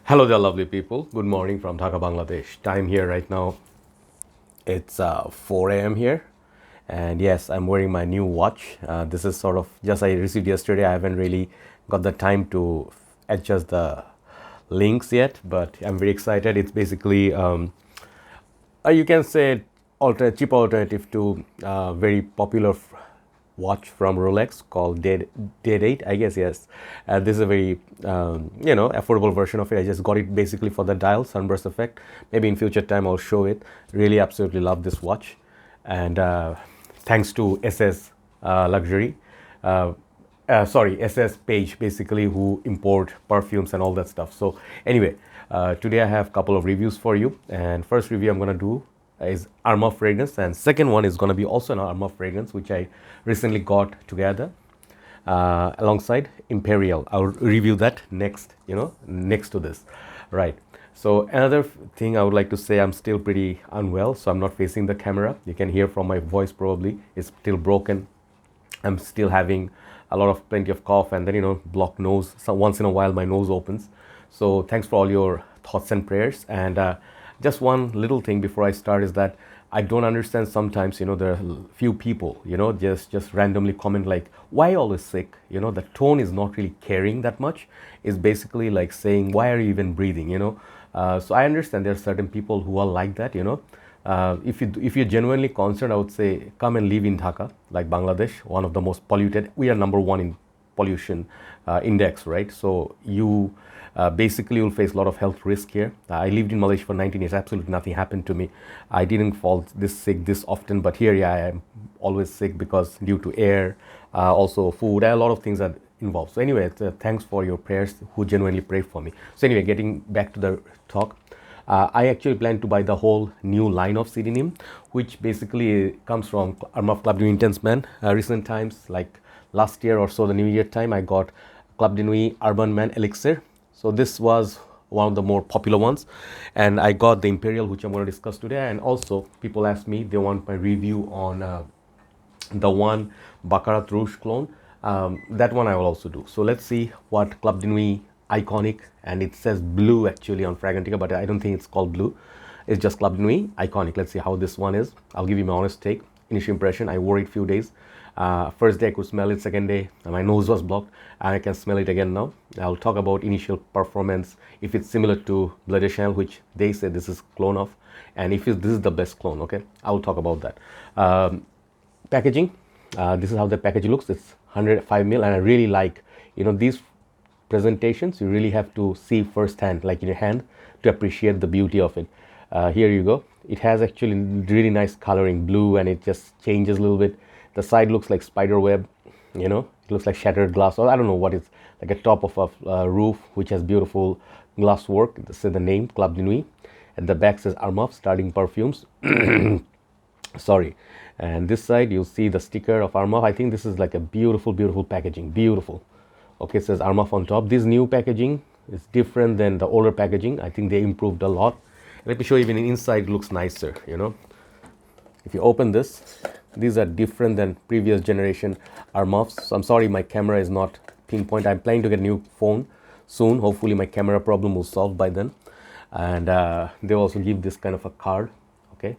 Hello there, lovely people. Good morning from Dhaka, Bangladesh. Time here right now, it's 4 a.m. here. And yes, I'm wearing my new watch. This is sort of just I received yesterday. I haven't really got the time to adjust the links yet, but I'm very excited. It's basically, you can say, cheap alternative to very popular watch from Rolex called Date 8, I guess. Yes, this is a very affordable version of it. I just got it basically for the dial sunburst effect. Maybe in future time I'll show it. Really, absolutely love this watch, and thanks to SS Luxury. Sorry, SS Page, basically, who import perfumes and all that stuff. So anyway, today I have a couple of reviews for you, and first review I'm gonna do is Armaf fragrance, and second one is gonna be also an Armaf fragrance which I recently got together alongside Imperial. I'll review that next, next to this, right? So another thing I would like to say, I'm still pretty unwell, so I'm not facing the camera. You can hear from my voice probably it's still broken. I'm still having plenty of cough, and then blocked nose. So once in a while my nose opens. So thanks for all your thoughts and prayers. And just one little thing before I start is that I don't understand sometimes. There are few people just randomly comment like, "Why always sick?" The tone is not really caring that much. It's basically like saying, "Why are you even breathing?" So I understand there are certain people who are like that. If you're genuinely concerned, I would say come and live in Dhaka, like Bangladesh, one of the most polluted. We are number one in pollution index, right? So you basically will face a lot of health risk here. I lived in Malaysia for 19 years. Absolutely nothing happened to me. I didn't fall this sick this often, but here, yeah, I am always sick because due to air, also food, a lot of things are involved. So anyway, thanks for your prayers who genuinely pray for me. So anyway, getting back to the talk. I actually plan to buy the whole new line of Sydenham, which basically comes from Armaf Club de Nuit Intense Man. Recent times, like last year or so, the New Year time, I got Club de Nuit Urban Man Elixir. So this was one of the more popular ones, and I got the Imperial, which I'm going to discuss today. And also, people ask me, they want my review on the one Baccarat Rouge clone. That one I will also do. So let's see what Club de Nuit Iconic, and it says blue actually on Fragrantica, but I don't think it's called blue. It's just Club de Nuit Iconic. Let's see how this one is. I'll give you my honest take. Initial impression, I wore it few days. First day I could smell it, second day my nose was blocked and I can smell it again now. I'll talk about initial performance, if it's similar to Bleu de Chanel, which they say this is clone of, and if this is the best clone. Okay, I'll talk about that. Packaging, this is how the package looks. It's 105 ml, and I really like these presentations. You really have to see firsthand, like in your hand, to appreciate the beauty of it. Here you go. It has actually really nice coloring, blue, and it just changes a little bit. The side looks like spider web, it looks like shattered glass, or I don't know what it's like, a top of a roof which has beautiful glass work. This is the name Club de Nuit. At the back says Armaf starting perfumes. Sorry. And this side you'll see the sticker of Armaf. I think this is like a beautiful packaging. Beautiful. Okay, it says Armaf on top. This new packaging is different than the older packaging. I think they improved a lot. Let me show you, even inside it looks nicer. If you open this, these are different than previous generation Armafs. So I'm sorry my camera is not pinpoint. I'm planning to get a new phone soon. Hopefully my camera problem will solve by then. And they also give this kind of a card. Okay,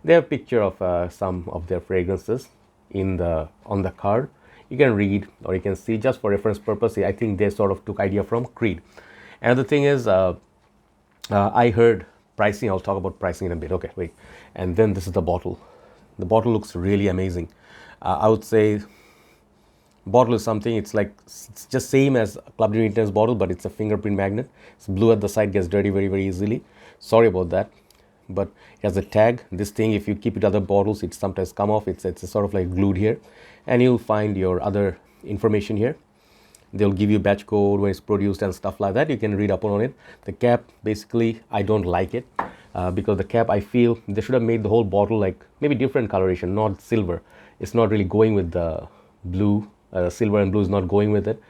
they have a picture of some of their fragrances on the card. You can read or you can see, just for reference purpose. I think they sort of took idea from Creed. And the thing is, I heard pricing. I'll talk about pricing in a bit. Okay, wait. And then this is the bottle. The bottle looks really amazing. I would say bottle is something, it's just same as Club de Nuit Intense bottle, but it's a fingerprint magnet. It's blue at the side, gets dirty very easily. Sorry about that. But it has a tag. This thing, if you keep it other bottles, it sometimes come off. It's sort of like glued here, and you'll find your other information here. They'll give you batch code, when it's produced and stuff like that. You can read up on it. The cap, basically, I don't like it because the cap, I feel they should have made the whole bottle like maybe different coloration, not silver. It's not really going with the blue. Silver and blue is not going with it.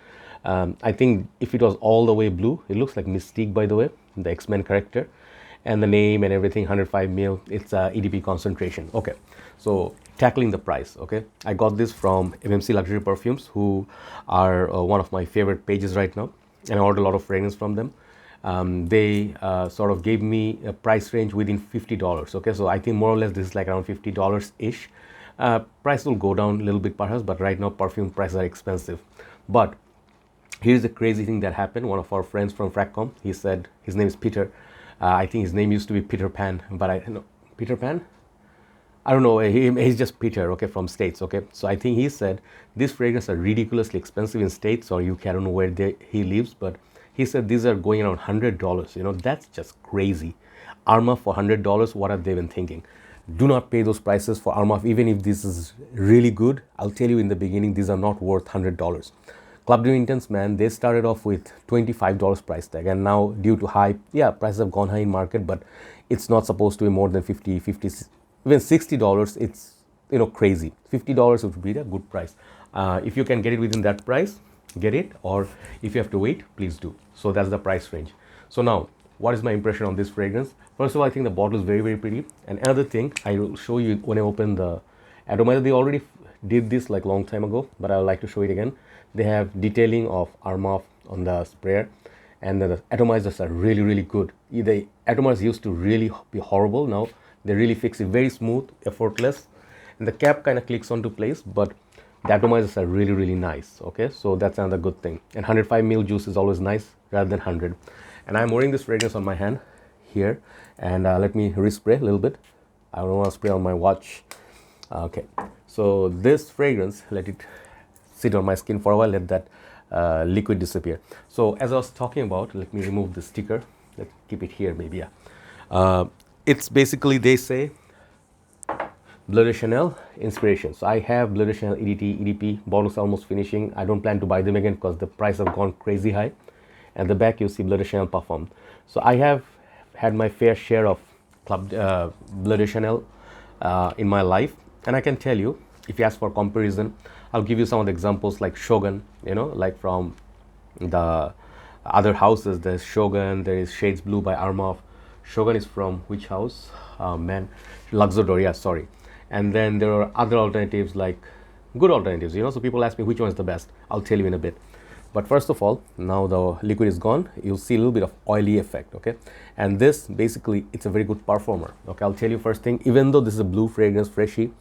I think if it was all the way blue, it looks like Mystique, by the way, the X-Men character. And the name and everything, 105 ml, it's EDP concentration. Okay, so tackling the price. Okay, I got this from MMC Luxury Perfumes, who are one of my favorite pages right now, and I ordered a lot of fragrance from them. they sort of gave me a price range within $50. Okay, so I think more or less this is like around $50 ish. Price will go down a little bit perhaps, but right now perfume prices are expensive. But here's the crazy thing that happened. One of our friends from Fragcomm, he said his name is Peter. I think his name used to be Peter Pan, but Peter Pan? I don't know, he's just Peter, okay, from States, okay. So I think he said these fragrances are ridiculously expensive in States or UK, I don't know where he lives, but he said these are going around $100, that's just crazy. Armaf for $100, what have they been thinking? Do not pay those prices for Armaf, even if this is really good. I'll tell you in the beginning, these are not worth $100. Club de Intense, man, they started off with $25 price tag, and now due to hype, yeah, prices have gone high in market, but it's not supposed to be more than 50, even $60. It's crazy. $50 would be a good price. If you can get it within that price, get it, or if you have to wait, please do. So that's the price range. So now, what is my impression on this fragrance? First of all, I think the bottle is very, very pretty. And another thing, I will show you when I open the atomizer. They already did this like long time ago, but I would like to show it again. They have detailing of Armaf on the sprayer, and the atomizers are really, really good. The atomizers used to really be horrible. Now they really fix it very smooth, effortless, and the cap kind of clicks onto place, but the atomizers are really, really nice. Okay, so that's another good thing. And 105 ml juice is always nice rather than 100. And I'm wearing this fragrance on my hand here, and let me respray a little bit. I don't want to spray on my watch. Okay, so this fragrance, let it sit on my skin for a while, let that liquid disappear. So as I was talking about, let me remove the sticker. Let's keep it here maybe, yeah. It's basically, they say, Bleu de Chanel inspiration. So I have Bleu de Chanel EDP bottles almost finishing. I don't plan to buy them again because the price have gone crazy high. At the back you see Bleu de Chanel Parfum. So I have had my fair share of Bleu de Chanel in my life, and I can tell you, if you ask for comparison, I'll give you some of the examples like Shogun, like from the other houses. There's Shogun, there is Shades Blue by Armaf. Shogun is from which house? Luxodoria, sorry. And then there are other alternatives, like good alternatives, so people ask me which one is the best. I'll tell you in a bit. But first of all, now the liquid is gone, you'll see a little bit of oily effect, okay? And this, basically, it's a very good performer, okay? I'll tell you first thing, even though this is a blue fragrance, freshy,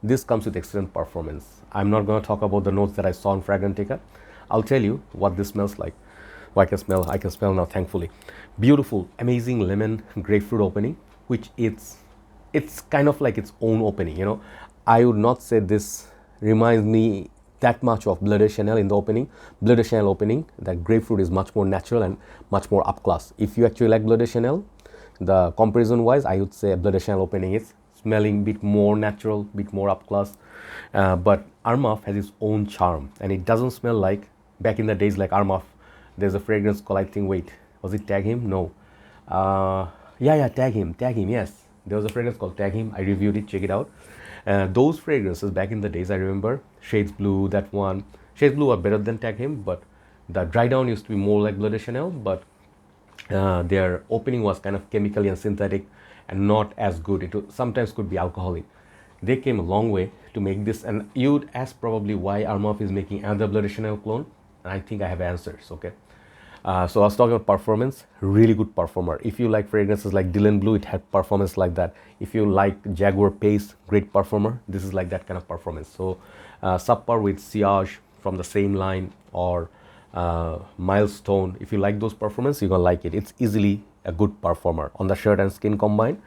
this comes with excellent performance. I'm not going to talk about the notes that I saw in Fragrantica. I'll tell you what this smells like. Oh, I can smell now, thankfully. Beautiful, amazing lemon grapefruit opening, which it's kind of like its own opening, I would not say this reminds me that much of Bleu de Chanel in the opening. Bleu de Chanel opening, that grapefruit is much more natural and much more up class. If you actually like Bleu de Chanel, the comparison wise, I would say Bleu de Chanel opening is smelling a bit more natural, bit more up class. But Armaf has its own charm, and it doesn't smell like back in the days like Armaf. There's a fragrance called, I think, wait, was it Tag Him? No. Yeah, Tag Him, yes. There was a fragrance called Tag Him. I reviewed it, check it out. Those fragrances back in the days, I remember Shades Blue, that one. Shades Blue are better than Tag Him, but the dry down used to be more like Bleu de Chanel, but their opening was kind of chemically and synthetic and not as good. It sometimes could be alcoholic. They came a long way to make this, and you'd ask probably why Armaf is making another Bleu de Chanel clone, and I think I have answers, okay? So I was talking about performance, really good performer. If you like fragrances like Dylan Blue, it had performance like that. If you like Jaguar Pace, great performer, this is like that kind of performance. So subpar with Siage from the same line, or Milestone, if you like those performance, you're gonna like it. It's easily a good performer. On the shirt and skin combined,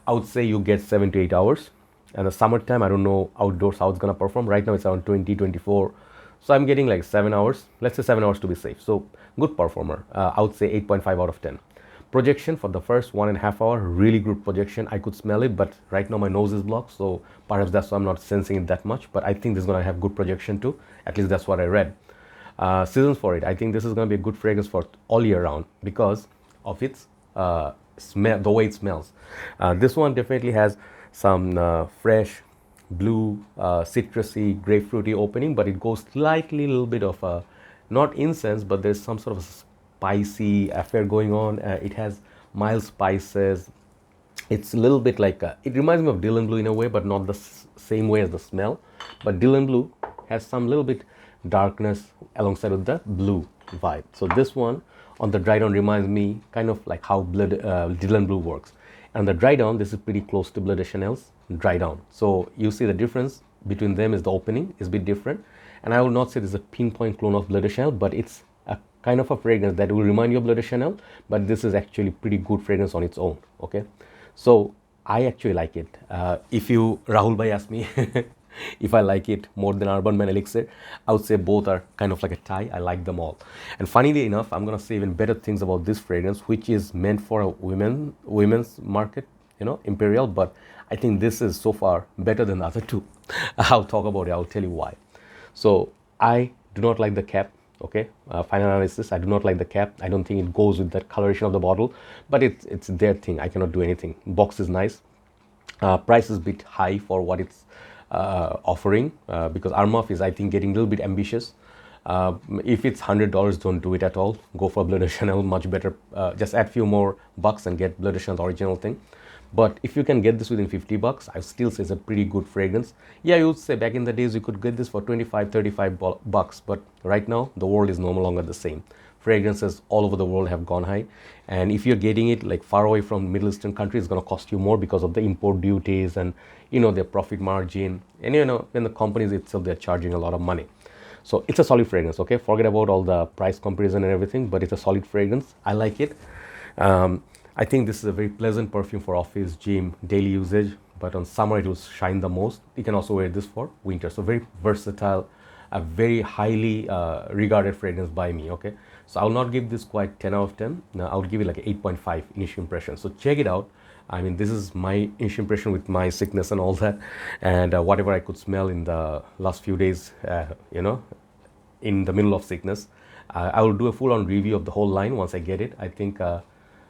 I would say you get 7 to 8 hours. And the summertime, I don't know outdoors how it's gonna perform. Right now it's around 20, 24. So I'm getting like 7 hours, let's say 7 hours to be safe. So good performer, I would say 8.5 out of 10. Projection for the first 1.5 hour, really good projection. I could smell it, but right now my nose is blocked, so perhaps that's why I'm not sensing it that much. But I think this is gonna have good projection too. At least that's what I read. Seasons for it, I think this is gonna be a good fragrance for all year round because of its smell, the way it smells. This one definitely has some fresh, blue, citrusy, grapefruity opening, but it goes slightly a little bit of a, not incense, but there's some sort of a spicy affair going on. It has mild spices. It's a little bit like, it reminds me of Dylan Blue in a way, but not the same way as the smell. But Dylan Blue has some little bit darkness alongside with the blue vibe. So this one On the dry down reminds me kind of like how Dylan Blue works. And the dry down, this is pretty close to Bleu de Chanel's dry down. So you see the difference between them is the opening is a bit different. And I will not say this is a pinpoint clone of Bleu de Chanel, but it's a kind of a fragrance that will remind you of Bleu de Chanel, but this is actually pretty good fragrance on its own, okay? So I actually like it. If you, Rahul Bhai asked me if I like it more than Urban Man Elixir, I would say both are kind of like a tie. I like them all. And funnily enough, I'm gonna say even better things about this fragrance, which is meant for a women's market, you know, Imperial, but I think this is so far better than the other two. I'll talk about it, I'll tell you why. So I do not like the cap, okay? Final analysis, I do not like the cap. I don't think it goes with the coloration of the bottle, but it's their thing. I cannot do anything. Box is nice. Price is a bit high for what it's offering, because Armaf is, I think, getting a little bit ambitious. If it's $100, don't do it at all. Go for Bleu de Chanel, much better. Just add few more bucks and get Bleu de Chanel's original thing. But if you can get this within 50 bucks, I still say it's a pretty good fragrance. Yeah, you would say back in the days you could get this for 25, 35 bucks, but right now the world is no longer the same. Fragrances all over the world have gone high, and if you're getting it like far away from Middle Eastern countries, it's going to cost you more because of the import duties and, you know, their profit margin, and, you know, when the companies itself, they're charging a lot of money. So it's a solid fragrance, okay? Forget about all the price comparison and everything, but it's a solid fragrance. I like it. I think this is a very pleasant perfume for office, gym, daily usage, but on summer it will shine the most. You can also wear this for winter. So very versatile, a very highly regarded fragrance by me, okay? So I'll not give this quite 10 out of 10. No, I'll give it like 8.5 initial impression. So check it out. I mean, this is my initial impression with my sickness and all that, and whatever I could smell in the last few days, you know, in the middle of sickness. I will do a full-on review of the whole line once I get it. I think,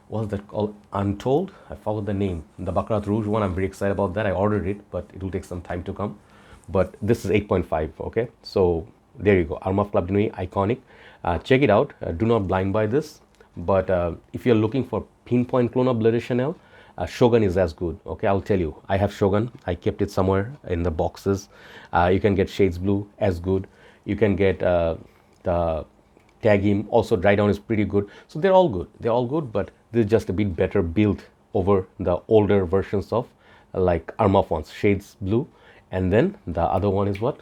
what's that called? Untold? I forgot the name. The Baccarat Rouge one, I'm very excited about that. I ordered it, but it will take some time to come. But this is 8.5, okay? So there you go. Armaf Club de Nuit, iconic. Check it out. Do not blind buy this. But if you're looking for pinpoint clone of Bleu de Chanel, Shogun is as good, okay? I'll tell you. I have Shogun. I kept it somewhere in the boxes. You can get Shades Blue, as good. You can get the Tag Him, also dry down is pretty good. So they're all good. They're all good, but this is just a bit better built over the older versions of like Armaf ones, Shades Blue. And then the other one is what?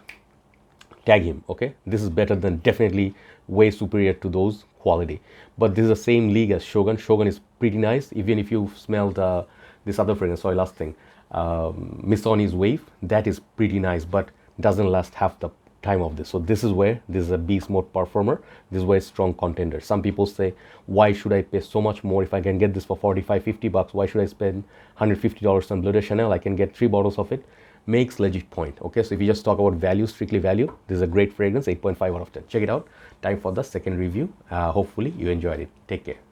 Tag Him, okay? This is better than, definitely way superior to those quality. But this is the same league as Shogun. Shogun is pretty nice. Even if you smell this other fragrance, sorry, last thing, Missoni's Wave, that is pretty nice, but doesn't last half the time of this. So this is where this is a beast mode performer. This is where it's strong contender. Some people say, why should I pay so much more if I can get this for 45, 50 bucks? Why should I spend $150 on Bleu de Chanel? I can get 3 bottles of it. Makes legit point, okay? So if you just talk about value, strictly value, this is a great fragrance, 8.5 out of 10. Check it out. Time for the second review. Hopefully you enjoyed it. Take care.